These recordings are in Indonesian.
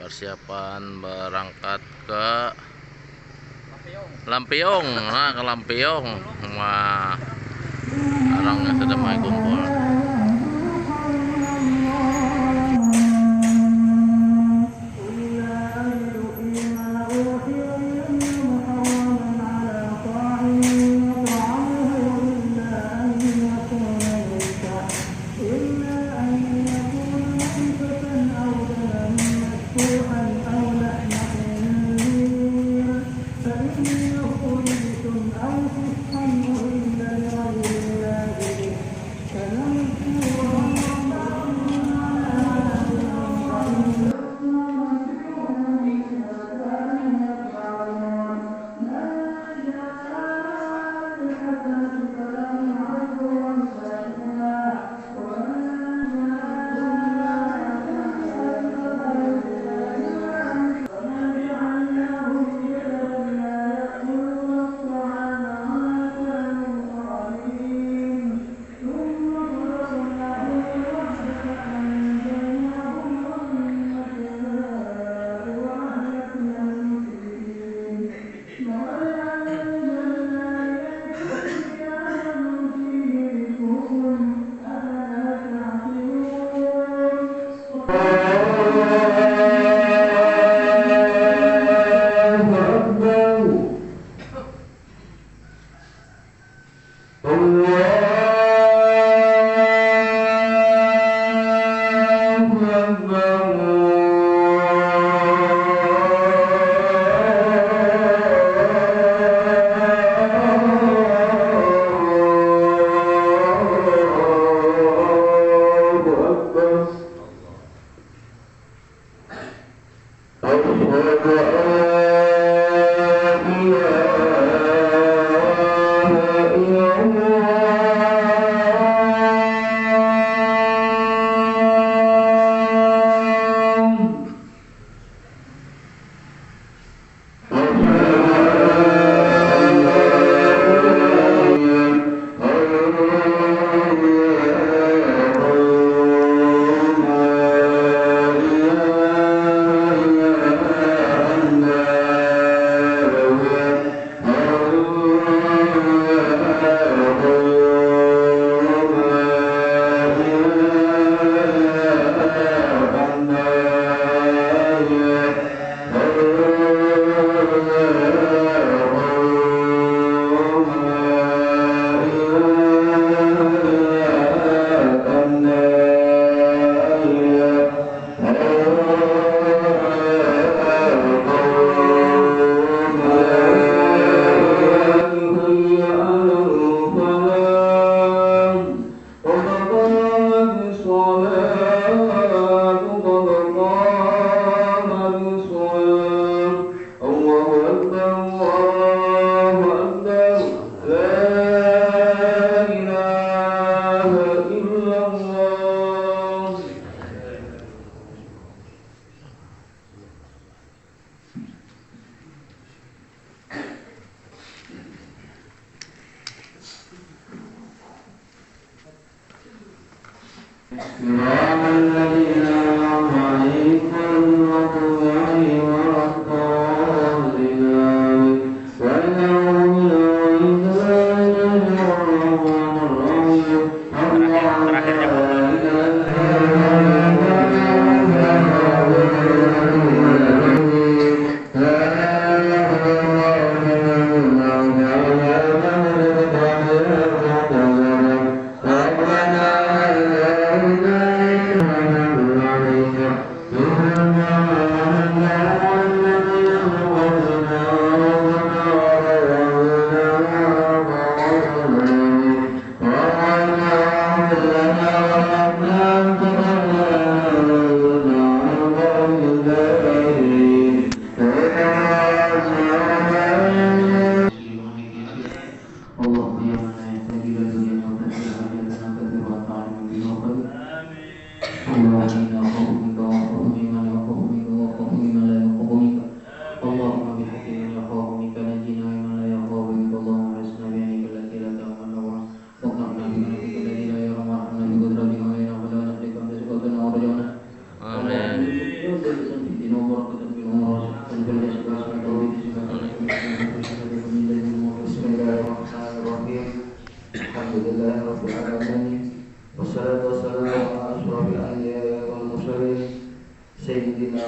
persiapan berangkat ke Lampiong. Nah, ke Lampiong. Wah, orangnya sudah mulai kumpul.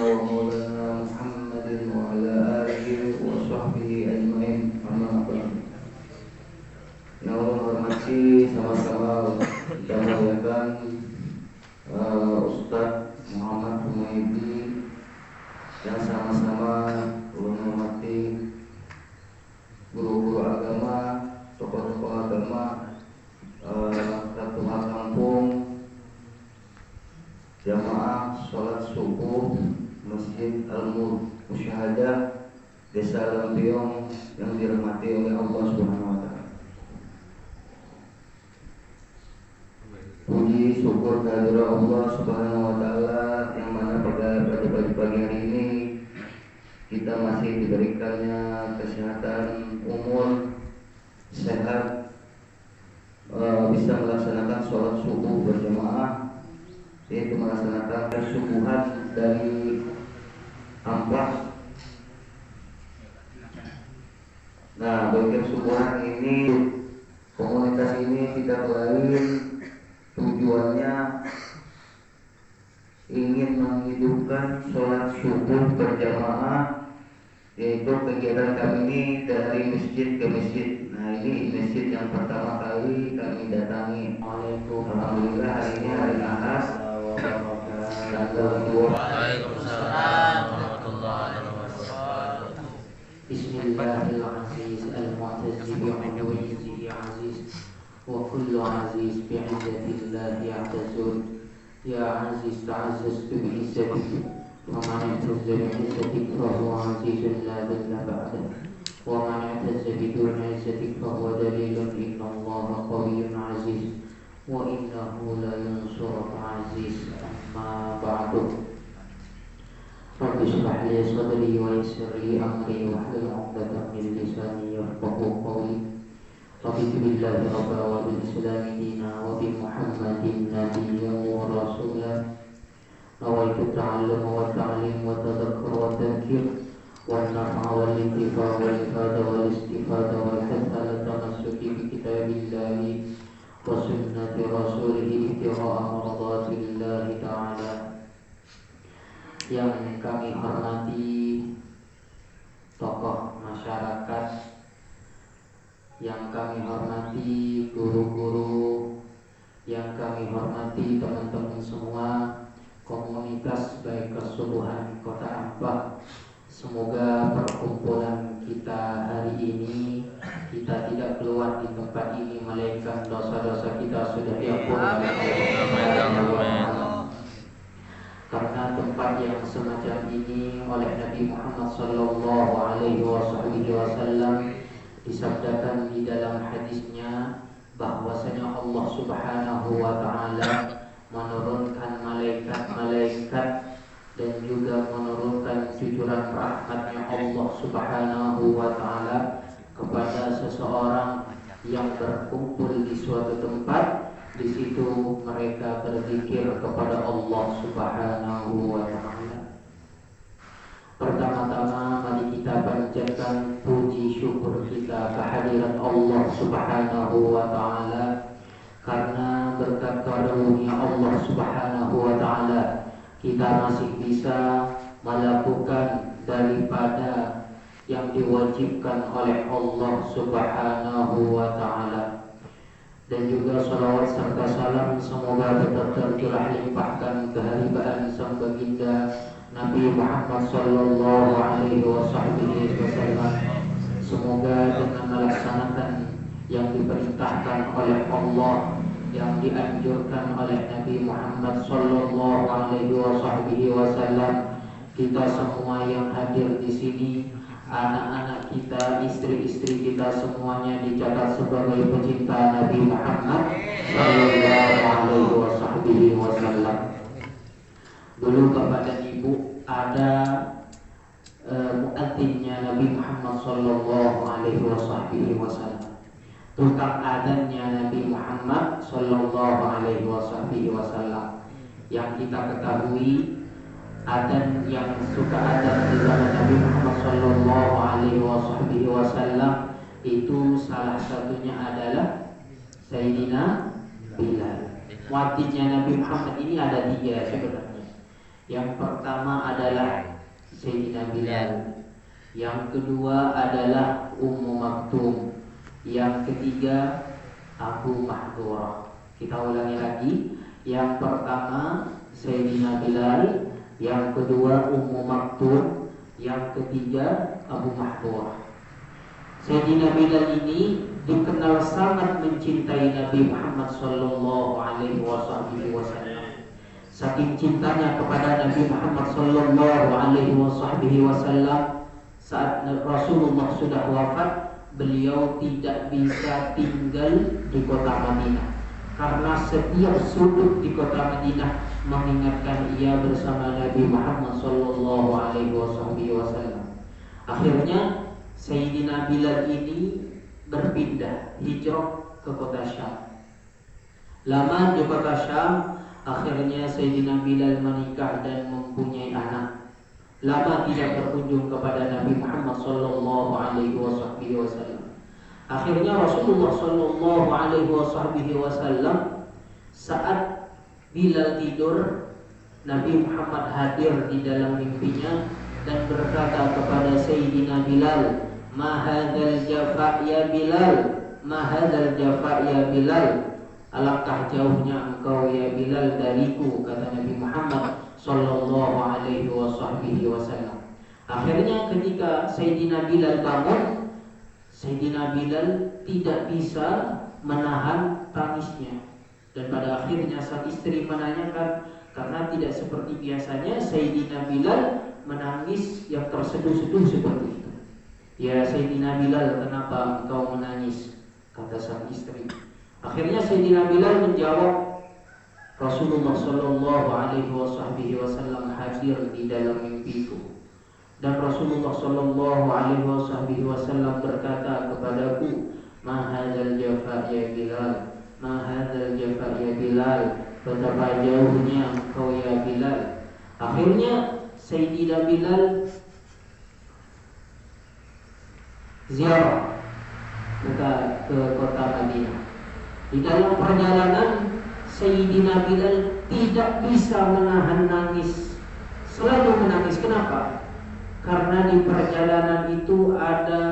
ومولانا محمد وعلى آله وصحبه أجمعين. Amma ba'd. Yang hormati sama-sama kita muliakan Ustadz Muhammad Humaydi, yang sama-sama menghormati guru-guru agama, tokoh-tokoh agama, ketua kampung, jamaah sholat subuh Masjid Al-Musyahadah Desa Lampiong yang dirahmati oleh Allah Subhanahu wa Ta'ala. Puji syukur kehadirat Allah Subhanahu wa Ta'ala yang mana pada pagi hari ini kita masih diberikannya kesehatan, umur, sehat, bisa melaksanakan sholat subuh berjamaah, yaitu melaksanakan subuhan dari Amplas. Nah, bagi subuhan ini, komunitas ini kita kelarin tujuannya ingin menghidupkan sholat subuh berjamaah, yaitu kegiatan kami ini dari masjid ke masjid. Nah, ini masjid yang pertama kali kami datangi. Alhamdulillah hari ini hari Ahad tanggal 2. Waalaikumsalam warahmatullahi wabarakatuh. Bismillahirrahmanirrahim. Al-Mu'tazzi bi'uluwihi aziz wa kullu aziz bi'izzatillahi ya'tazun. Ya aziz ta'azzaztu bi'izzatik wa man i'tazza bi'izzatik fa huwa azizun la dhilla ba'dah wa man i'tazza biduni izzatik fa huwa dalilun inna Allaha qawiyyun aziz wa innahu la yansurul aziz. Amma ba'du. Rabbi shrah li sadri wa yassir li amri wahlul 'uqdatam min lisani yafqahu qawli. Raditu billahi rabban wa bil islami dinan wa bi Muhammadin nabiyyan wa rasulan. Nawaitu ta'allum wa ta'lim wa tadhakkur wa tadhkir wa naf'a wal intifa' wal ifada wal istifada wal hatta ala tamassuki bi kitabillahi wa sunnati rasulihi ibtigha'a mardatillahi ta'ala. Yang kami hormati tokoh masyarakat, yang kami hormati guru-guru, yang kami hormati teman-teman semua komunitas baik kesubuhan Kota Amplas. Semoga perkumpulan kita hari ini, kita tidak keluar di tempat ini melainkan dosa-dosa kita sudah diampuni oleh Allah. Karena tempat yang semacam ini oleh Nabi Muhammad sallallahu alaihi wasallam disabdakan di dalam hadisnya bahwasanya Allah Subhanahu wa taala menurunkan malaikat-malaikat dan juga menurunkan cucuran rahmatnya Allah Subhanahu wa taala kepada seseorang yang berkumpul di suatu tempat. Di situ mereka berzikir kepada Allah Subhanahu wa taala. Pertama-tama mari kita panjatkan puji syukur kita kehadirat Allah Subhanahu wa taala, karena berkat karunia Allah Subhanahu wa taala kita masih bisa melakukan daripada yang diwajibkan oleh Allah Subhanahu wa taala. Dan juga salawat serta salam semoga tetap tercurah limpahkan keharibaan sang baginda Nabi Muhammad sallallahu alaihi wasallam. Semoga dengan melaksanakan yang diperintahkan oleh Allah, yang dianjurkan oleh Nabi Muhammad sallallahu alaihi wasallam, kita semua yang hadir di sini, anak-anak kita, istri-istri kita semuanya dicatat sebagai pecinta Nabi Muhammad sallallahu alaihi wasallam. Dulu Bapak dan Ibu ada muadzinnya Nabi Muhammad sallallahu alaihi wasallam. Tukang adzannya Nabi Muhammad sallallahu alaihi wasallam. Yang kita ketahui adzan yang suka adzan di zaman Nabi Muhammad sallallahu alaihi wasallam itu salah satunya adalah Sayyidina Bilal. Muadzinnya Nabi Muhammad ini ada 3 sebenarnya. Yang pertama adalah Sayyidina Bilal, yang kedua adalah Ummu Maktum, yang ketiga Abu Mahdurah. Kita ulangi lagi. Yang pertama Sayyidina Bilal, yang kedua Ummu Maktum, yang ketiga Abu Mahdurah. Sayyidina Bilal ini dikenal sangat mencintai Nabi Muhammad sallallahu alaihi wasallam. Saking cintanya kepada Nabi Muhammad sallallahu alaihi wasallam, saat Rasulullah sudah wafat, beliau tidak bisa tinggal di kota Madinah karena setiap sudut di kota Madinah mengingatkan ia bersama Nabi Muhammad sallallahu alaihi wasallam. Akhirnya Sayyidina Bilal ini berpindah hijrah ke kota Syam. Lama di kota Syam, akhirnya Sayyidina Bilal menikah dan mempunyai anak. Lama tidak berkunjung kepada Nabi Muhammad sallallahu alaihi wasallam. Akhirnya Rasulullah sallallahu alaihi wasallam saat Bilal tidur, Nabi Muhammad hadir di dalam mimpinya dan berkata kepada Sayyidina Bilal, "Ma hadzal jafa ya Bilal, ma hadzal jafa ya Bilal." Alangkah jauhnya engkau ya Bilal dariku, kata Nabi Muhammad sallallahu alaihi wasallam. Akhirnya ketika Sayyidina Bilal bangun, Sayyidina Bilal tidak bisa menahan tangisnya. Dan pada akhirnya sang istri menanyakan, karena tidak seperti biasanya Sayyidina Bilal menangis yang terseduh-seduh seperti itu. "Ya Sayyidina Bilal, kenapa engkau menangis?" kata sang istri. Akhirnya Sayyidina Bilal menjawab, "Rasulullah sallallahu alaihi wasallam hadir di dalam mimpiku. Dan Rasulullah sallallahu alaihi wasallam berkata kepadaku, 'Ma hadzal jafa ya Bilal, ma hadzal jafa ya Bilal.' Betapa jauhnya engkau ya Bilal." Akhirnya Sayyidina Bilal ziarah ke kota Madinah. Di dalam perjalanan Sayyidina Bilal tidak bisa menahan nangis, selalu menangis. Kenapa? Karena di perjalanan itu ada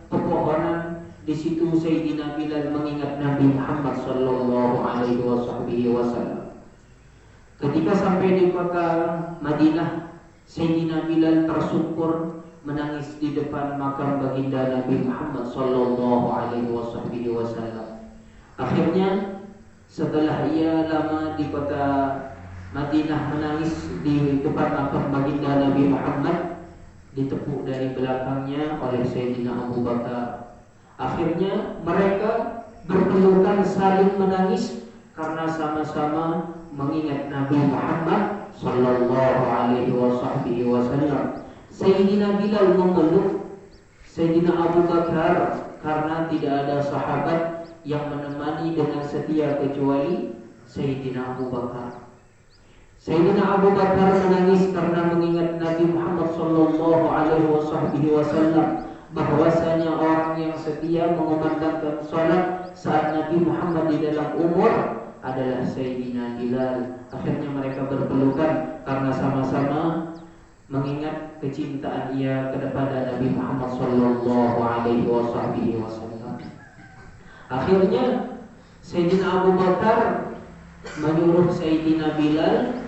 pepohonan. Di situ Sayyidina Bilal mengingat Nabi Muhammad sallallahu alaihi wasallam. Ketika sampai di kota Madinah, Sayyidina Bilal tersungkur menangis di depan makam baginda Nabi Muhammad sallallahu alaihi wasallam. Akhirnya setelah ia lama di kota Madinah menangis di depan makam baginda Nabi Muhammad, ditepuk dari belakangnya oleh Sayyidina Abu Bakar. Akhirnya mereka berpelukan saling menangis karena sama-sama mengingat Nabi Muhammad sallallahu alaihi wasallam. Sayyidina Bilal memeluk Sayyidina Abu Bakar karena tidak ada sahabat yang menemani dengan setia kecuali Sayyidina Abu Bakar. Sayyidina Abu Bakar menangis karena mengingat Nabi Muhammad sallallahu alaihi wasallam, bahwasanya orang yang setia mengumandangkan salat saat Nabi Muhammad di dalam umur adalah Sayyidina Bilal. Akhirnya mereka berpelukan karena sama-sama mengingat kecintaan ia kepada Nabi Muhammad sallallahu alaihi wasallam. Akhirnya Sayyidina Abu Bakar menyuruh Sayyidina Bilal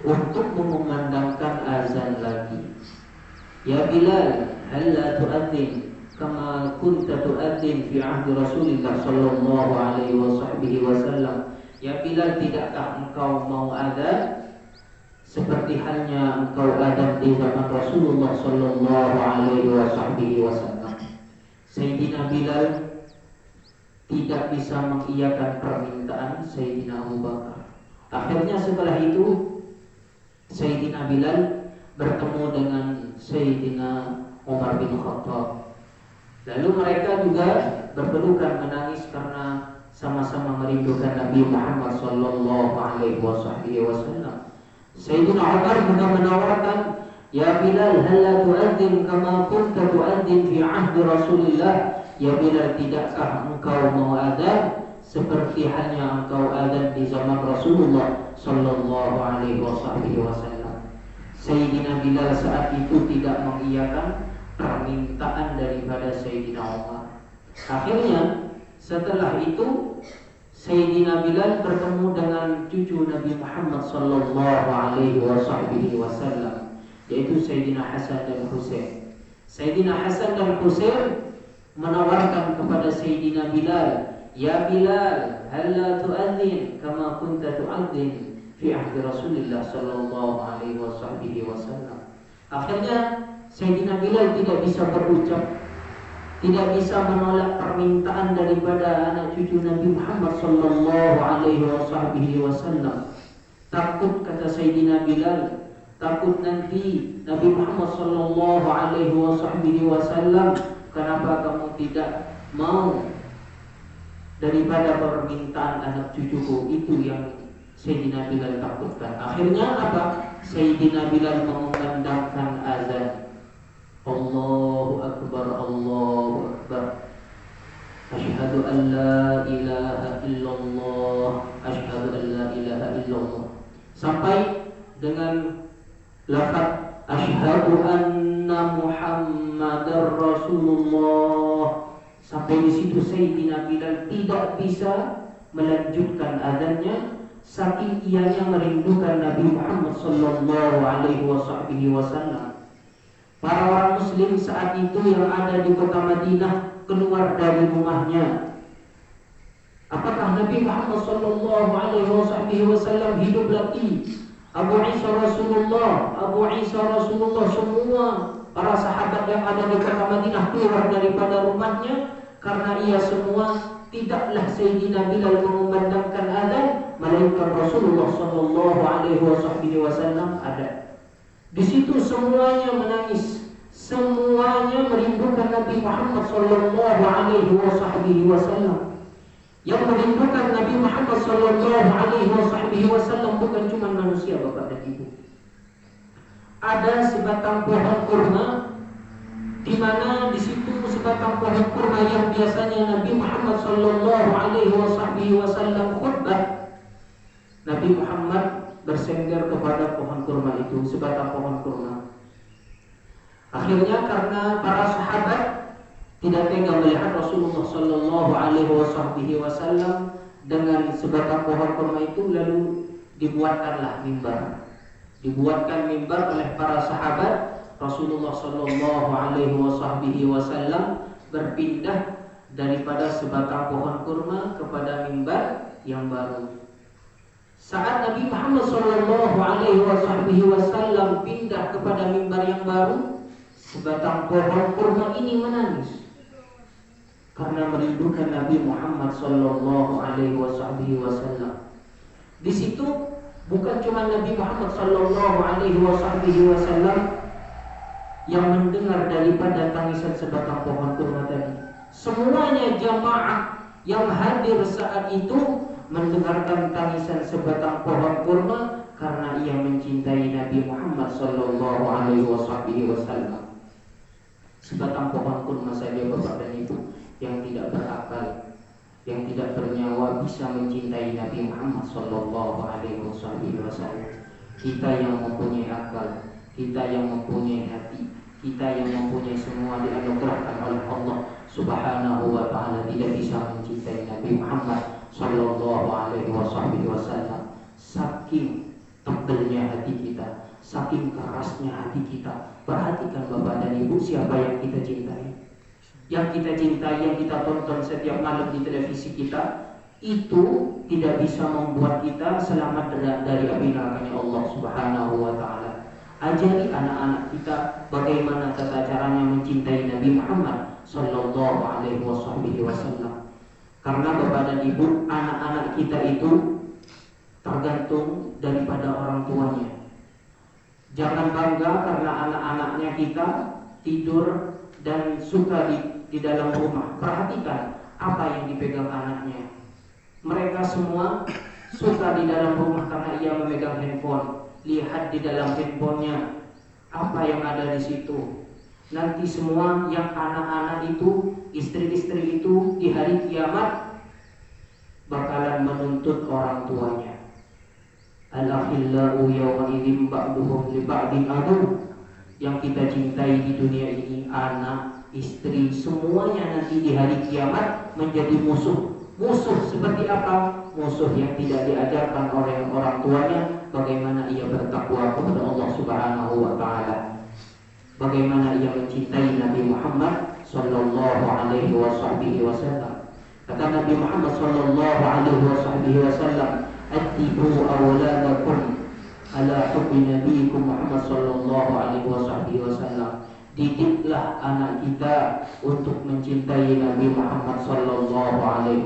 untuk mengumandangkan azan lagi. "Ya Bilal, halla tu'adzin kama kunta tu'adzin fi ahdi Rasulillah sallallahu alaihi wasallam." Ya Bilal, tidakkah engkau mau adzan seperti halnya engkau adzan di zaman Rasulullah sallallahu alaihi wasallam? Sayyidina Bilal tidak bisa mengiyakan permintaan Sayyidina Abu Bakar. Akhirnya setelah itu Sayyidina Bilal bertemu dengan Sayyidina Umar bin Khattab. Lalu mereka juga berpelukan menangis karena sama-sama merindukan Nabi Muhammad sallallahu alaihi wasallam. Sayyidina Umar juga menawarkan, "Ya Bilal, halla tu'adzin kama kunta tu'adzin fi ahdi Rasulillah." Ya Bilal, tidakkah engkau mau adzan seperti halnya engkau adzan di zaman Rasulullah sallallahu alaihi wasallam? Sayyidina Bilal saat itu tidak mengiyakan permintaan daripada Sayyidina Umar. Akhirnya setelah itu Sayyidina Bilal bertemu dengan cucu Nabi Muhammad sallallahu alaihi wasallam, yaitu Sayyidina Hasan dan Husain. Sayyidina Hasan dan Husain menawarkan kepada Sayyidina Bilal, "Ya Bilal, halla tu'adzin kama kunta tu'adzin fi ahdi Rasulillah sallallahu alaihi wasallam." Akhirnya Sayyidina Bilal tidak bisa berucap, tidak bisa menolak permintaan daripada anak cucu Nabi Muhammad sallallahu alaihi wasallam. Takut, kata Sayyidina Bilal, takut nanti Nabi Muhammad sallallahu alaihi wasallam, kenapa kamu tidak mau daripada permintaan anak cucuku? Itu yang Sayyidina Bilal takutkan. Akhirnya apa? Sayyidina Bilal mengumandangkan azan. Allahu Akbar, Allahu Akbar. Asyhadu an la ilaha illallah, asyhadu an la ilaha illallah. Sampai dengan lafaz asyhadu anna Muhammadar Rasulullah. Sampai di situ Sayyidina Bilal tidak bisa melanjutkan azannya, saking ianya merindukan Nabi Muhammad sallallahu alaihi wasallam. Para orang muslim saat itu yang ada di kota Madinah keluar dari rumahnya. Apakah Nabi Muhammad sallallahu alaihi wasallam hidup lagi? Abu Isa Rasulullah, Abu Isa Rasulullah. Semua para sahabat yang ada di kota Madinah keluar daripada rumahnya, karena ia semua tidaklah Sayyidina Bilal mengumandangkan azan, melainkan Rasulullah sallallahu alaihi wasallam ada. Di situ semuanya menangis, semuanya merindukan Nabi Muhammad sallallahu alaihi wasallam. Yang merindukan Nabi Muhammad sallallahu alaihi wasallam bukan cuma manusia, Bapak dan Ibu. Ada sebatang pohon kurma, di mana di situ sebatang pohon kurma yang biasanya Nabi Muhammad sallallahu alaihi wasallam khutbah. Nabi Muhammad bersender kepada pohon kurma itu, sebatang pohon kurma. Akhirnya karena para sahabat tidak tega melihat Rasulullah sallallahu alaihi wasallam dengan sebatang pohon kurma itu, lalu dibuatkanlah mimbar. Dibuatkan mimbar oleh para sahabat. Rasulullah sallallahu alaihi wasallam berpindah daripada sebatang pohon kurma kepada mimbar yang baru. Saat Nabi Muhammad sallallahu alaihi wasallam pindah kepada mimbar yang baru, sebatang pohon kurma ini menangis karena merindukan Nabi Muhammad sallallahu alaihi wasallam. Di situ bukan cuma Nabi Muhammad sallallahu alaihi wasallam yang mendengar daripada tangisan sebatang pohon kurma tadi. Semuanya jamaah yang hadir saat itu mendengarkan tangisan sebatang pohon kurma karena ia mencintai Nabi Muhammad sallallahu alaihi wasallam. Sebatang pohon kurma saja, Bapak dan Ibu, yang tidak berakal, yang tidak bernyawa bisa mencintai Nabi Muhammad sallallahu alaihi wasallam. Kita yang mempunyai akal, kita yang mempunyai hati, kita yang mempunyai semua dianugerahkan oleh Allah Subhanahu wa taala tidak bisa mencintai Nabi Muhammad sallallahu alaihi wasallam. Saking tebelnya hati kita, saking kerasnya hati kita. Perhatikan Bapak dan Ibu, siapa yang kita cintai. Yang kita cintai, yang kita tonton setiap malam di televisi kita, itu tidak bisa membuat kita selamat dari api nerakanya Allah Subhanahu wa taala. Ajari anak-anak kita bagaimana tata caranya mencintai Nabi Muhammad sallallahu alaihi wasallam. Karena Bapak dan Ibu, anak-anak kita itu tergantung daripada orang tuanya. Jangan bangga karena anak-anaknya kita tidur dan suka di dalam rumah. Perhatikan apa yang dipegang anaknya. Mereka semua suka di dalam rumah karena ia memegang handphone. Lihat di dalam handphonenya apa yang ada di situ. Nanti semua yang anak-anak itu, istri-istri itu di hari kiamat bakalan menuntut orang tuanya. Al-akhillau yawma idzin ba'duhum li ba'din adu. Yang kita cintai di dunia ini, anak, istri, semuanya nanti di hari kiamat menjadi musuh. Musuh seperti apa? Musuh yang tidak diajarkan oleh orang tuanya bagaimana ia bertakwa kepada Allah Subhanahu wa taala. Bagaimana ia mencintai Nabi Muhammad sallallahu alaihi wasallam. Kata Nabi Muhammad sallallahu alaihi wasallam, "Addibu awladakum ala hubbi nabiyikum Muhammad sallallahu alaihi wasallam." Didiklah anak kita untuk mencintai Nabi Muhammad sallallahu alaihi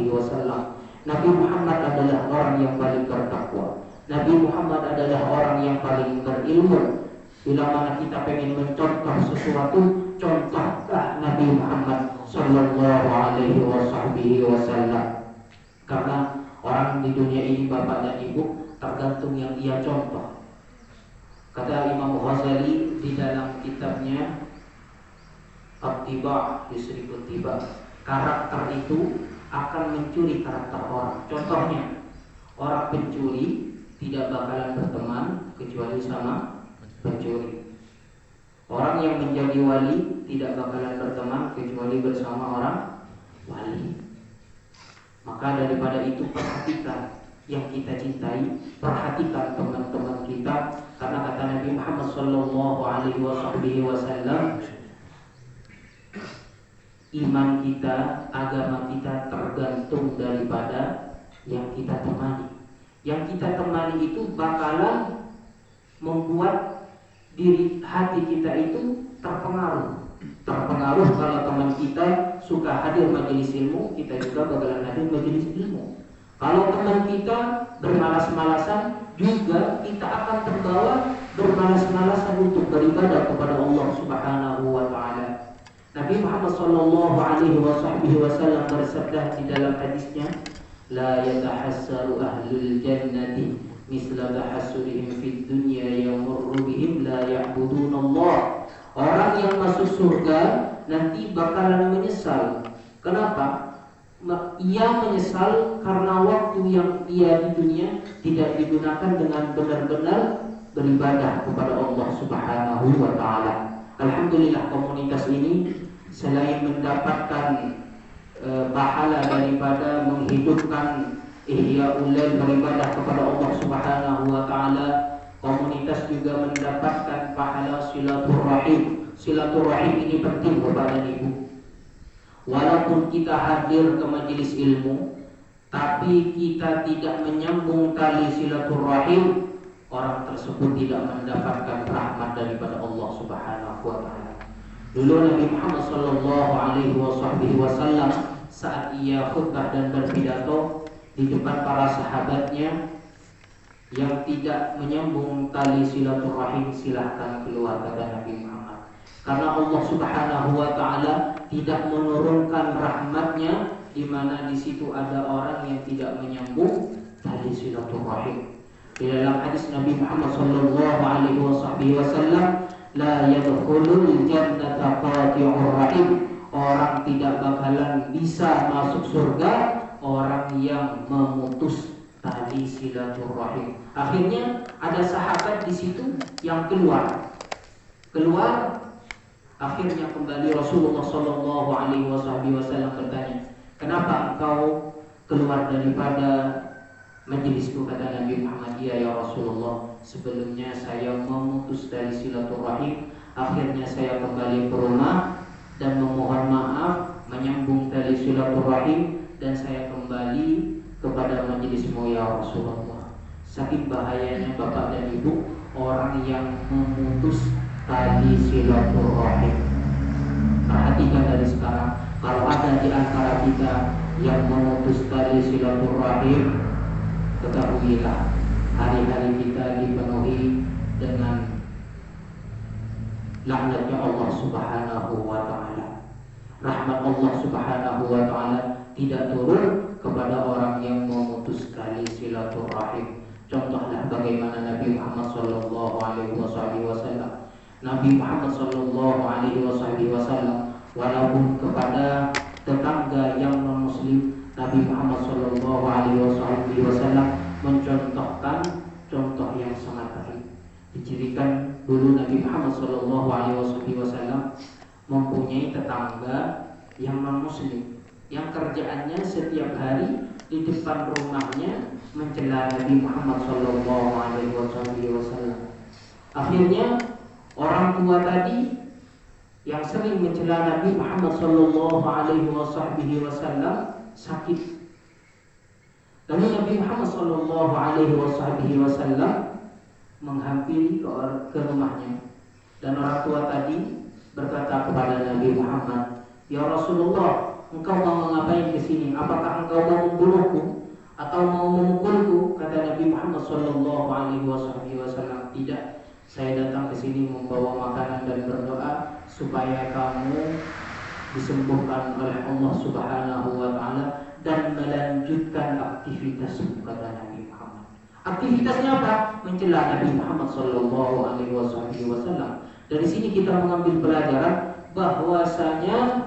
wasallam. Nabi Muhammad adalah orang yang paling bertakwa. Nabi Muhammad adalah orang yang paling berilmu. Bila mana kita pengen mencontoh sesuatu, contohlah Nabi Muhammad sallallahu alaihi wasallam. Karena orang di dunia ini, bapak dan ibu, tergantung yang ia contoh. Kata Imam Ghazali di dalam kitabnya At-Tiba' Yusrifut Tiba, karakter itu akan mencuri karakter orang. Contohnya, orang pencuri tidak bakalan berteman kecuali sama pencuri. Orang yang menjadi wali tidak bakalan berteman kecuali bersama orang wali. Maka daripada itu, perhatikan yang kita cintai, perhatikan teman-teman kita, karena kata Nabi Muhammad sallallahu alaihi wasallam, iman kita, agama kita tergantung daripada yang kita temani. Yang kita temani itu bakalan membuat hati kita itu terpengaruh. Terpengaruh kalau teman kita suka hadir majelis ilmu, kita juga bakalan hadir majelis ilmu. Kalau teman kita bermalas-malasan, juga kita akan terbawa bermalas-malasan untuk beribadah kepada Allah Subhanahu wa taala. Nabi Muhammad sallallahu alaihi wasallam bersabda di dalam hadisnya, "La yatahassaru ahlul jannati misla tahassurihim fid dunya yamurru bihim la ya'budun Allah." Orang yang masuk surga nanti bakalan menyesal. Kenapa? Ia menyesal karena waktu yang ia di dunia tidak digunakan dengan benar-benar beribadah kepada Allah Subhanahu wa taala. Alhamdulillah, komunitas ini selain mendapatkan pahala daripada menghidupkan ihya'ul lail, beribadah kepada Allah Subhanahu wa taala, komunitas juga mendapatkan pahala silaturahim. Silaturahim ini penting Bapak dan Ibu. Walaupun kita hadir ke majelis ilmu, tapi kita tidak menyambung tali silaturahim, orang tersebut tidak mendapatkan rahmat daripada Allah Subhanahu wa taala. Dulu Nabi Muhammad sallallahu alaihi wasallam saat ia khutbah dan berpidato di depan para sahabatnya, yang tidak menyambung tali silaturahim silahkan keluar, kata Nabi Muhammad. Karena Allah Subhanahu wa taala tidak menurunkan rahmatnya di mana di situ ada orang yang tidak menyambung tali silaturahim. Di dalam hadis Nabi Muhammad sallallahu alaihi wasallam, la yadkhulul jannata qati'ur rahim. Orang tidak bakalan bisa masuk surga orang yang memutus tali silaturahim. Akhirnya ada sahabat di situ yang keluar. Akhirnya kembali Rasulullah sallallahu alaihi wasallam bertanya, "Kenapa engkau keluar daripada majelisku?" Kata Nabi Muhammad, "Ya Rasulullah, sebelumnya saya memutus tali silaturahim, akhirnya saya kembali ke rumah dan memohon maaf, menyambung tali silaturahim, dan saya kembali kepada majelismu ya Rasulullah." Saking bahayanya Bapak dan Ibu orang yang memutus tali silaturahim. Perhatikan dari sekarang, kalau ada di antara kita yang memutus tali silaturahim, ketahuilah hari-hari kita dipenuhi dengan laknatnya Allah Subhanahu wa taala. Rahmat Allah Subhanahu wa taala tidak turun kepada orang yang memutus tali silaturahim. Contohlah bagaimana Nabi Muhammad sallallahu alaihi wasallam. Nabi Muhammad sallallahu alaihi wasallam walaupun kepada tetangga yang non muslim, Nabi Muhammad sallallahu alaihi wasallam mencontohkan contoh yang sangat baik. Dicirikan dulu Nabi Muhammad SAW mempunyai tetangga yang non-muslim, yang kerjaannya setiap hari di depan rumahnya mencela Nabi Muhammad SAW. Akhirnya orang tua tadi yang sering mencela Nabi Muhammad SAW sakit. Lalu Nabi Muhammad SAW menghampiri ke rumahnya, dan orang tua tadi berkata kepada Nabi Muhammad, "Ya Rasulullah, engkau mau ngapain ke sini? Apakah engkau mau membunuhku atau mau memukulku?" Kata Nabi Muhammad SAW, "Tidak, saya datang ke sini membawa makanan dan berdoa supaya kamu disembuhkan oleh Allah Subhanahu wa taala dan melanjutkan aktivitasmu," kata Nabi Muhammad. Aktivitasnya apa? Mencela Nabi Muhammad SAW. Dari sini kita mengambil pelajaran bahwasanya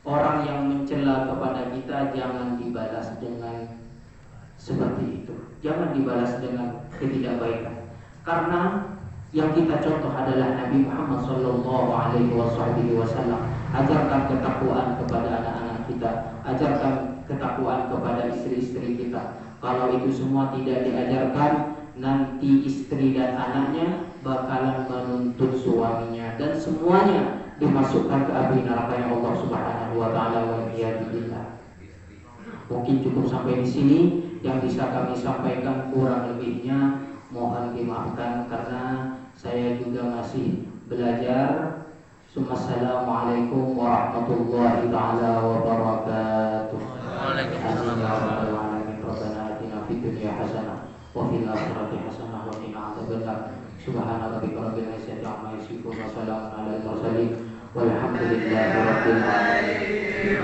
orang yang mencela kepada kita jangan dibalas dengan seperti itu. Jangan dibalas dengan ketidakbaikan. Karena yang kita contoh adalah Nabi Muhammad SAW. Ajarkan ketakwaan kepada anak-anak kita, ajarkan ketakwaan kepada istri-istri kita. Kalau itu semua tidak diajarkan, nanti istri dan anaknya bakalan menuntut suaminya dan semuanya dimasukkan ke api neraka Allah Subhanahu wa taala wa iyyabillah. Mungkin cukup sampai di sini yang bisa kami sampaikan, kurang lebihnya mohon dimaafkan karena saya juga masih belajar. Assalamualaikum warahmatullahi taala wabarakatuh. Waalaikumsalam. Rabbana atina fid dunya hasanah wa fil akhirati hasanah wa qina adzabannar. Subhana rabbika rabbil izzati amma yasifun wa salamun alal mursalin walhamdulillahi rabbil alamin.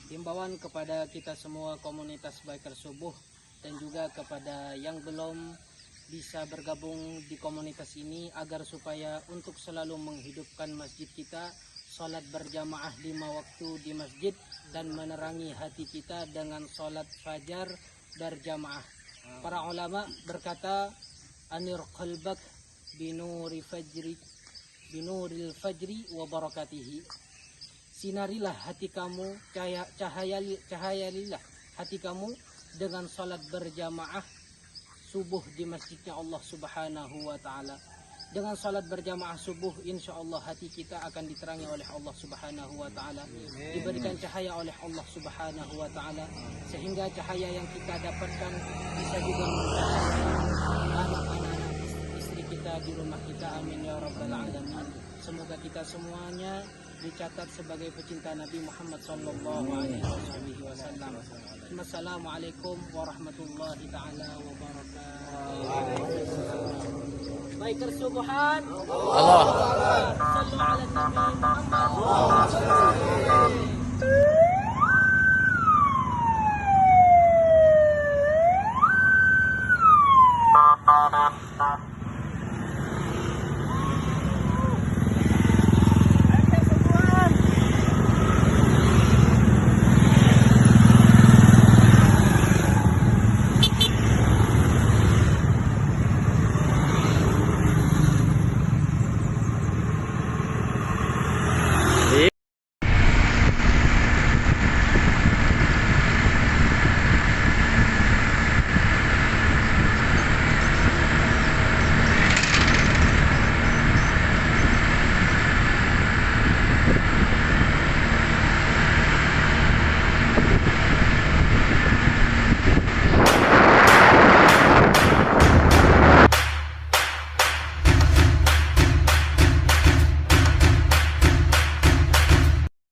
Himbauan kepada kita semua komunitas Biker Subuh dan juga kepada yang belum bisa bergabung di komunitas ini agar supaya untuk selalu menghidupkan masjid kita, sholat berjamaah 5 waktu di masjid dan menerangi hati kita dengan sholat fajar berjamaah. Para ulama berkata, anir qalbak binuril fajri wa barakatihi. Sinarilah hati kamu, cahayalilah hati kamu dengan salat berjamaah subuh di masjidnya Allah Subhanahu wa taala. Dengan salat berjamaah subuh, insya Allah hati kita akan diterangi oleh Allah Subhanahu wa taala, diberikan cahaya oleh Allah Subhanahu wa taala, sehingga cahaya yang kita dapatkan bisa juga mencahaya anak-anak istri kita di rumah kita. Amin ya rabbal alamin. Semoga kita semuanya dicatat sebagai pecinta Nabi Muhammad sallallahu alaihi wasallam. Wassalamualaikum warahmatullahi taala wabarakatuh. Biker Subuhan Allah. Sallu ala Nabi Muhammad.